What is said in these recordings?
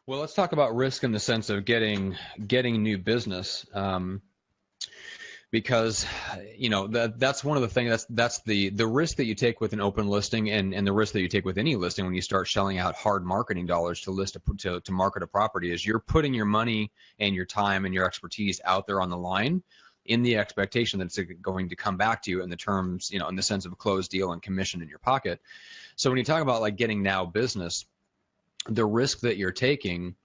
Well, let's talk about risk in the sense of getting new business. Because that's one of the things that's the risk that you take with an open listing, and the risk that you take with any listing when you start shelling out hard marketing dollars to market a property is you're putting your money and your time and your expertise out there on the line in the expectation that it's going to come back to you in the terms, in the sense of a closed deal and commission in your pocket. So when you talk about like getting now business, the risk that you're taking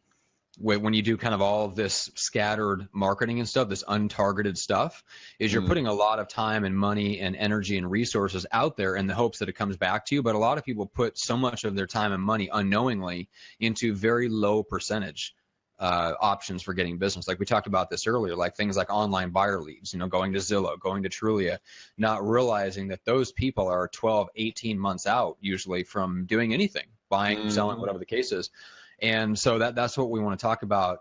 when you do kind of all of this scattered marketing and stuff, this untargeted stuff, is you're putting a lot of time and money and energy and resources out there in the hopes that it comes back to you. But a lot of people put so much of their time and money unknowingly into very low percentage options for getting business. Like we talked about this earlier, like things like online buyer leads, going to Zillow, going to Trulia, not realizing that those people are 12, 18 months out usually from doing anything, buying, selling, whatever the case is. And so that's what we want to talk about,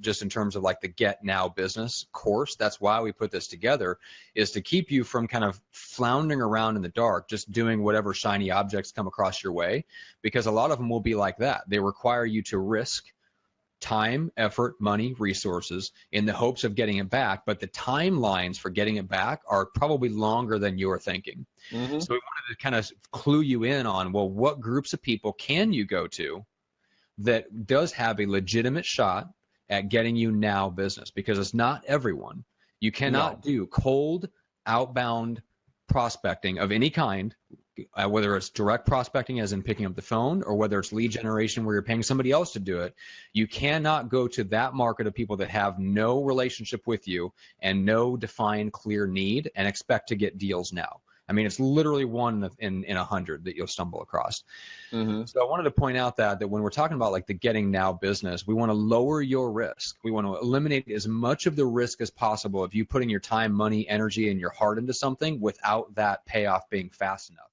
just in terms of like the Get Now Business course. That's why we put this together, is to keep you from kind of floundering around in the dark, just doing whatever shiny objects come across your way, because a lot of them will be like that. They require you to risk time, effort, money, resources in the hopes of getting it back. But the timelines for getting it back are probably longer than you're thinking. So we wanted to kind of clue you in on, well, what groups of people can you go to that does have a legitimate shot at getting you now business, because it's not everyone. You cannot do cold outbound prospecting of any kind, whether it's direct prospecting as in picking up the phone, or whether it's lead generation where you're paying somebody else to do it. You cannot go to that market of people that have no relationship with you and no defined clear need and expect to get deals now. I mean, it's literally one in 100 that you'll stumble across. So I wanted to point out that when we're talking about like the getting now business, we want to lower your risk. We want to eliminate as much of the risk as possible of you putting your time, money, energy, and your heart into something without that payoff being fast enough.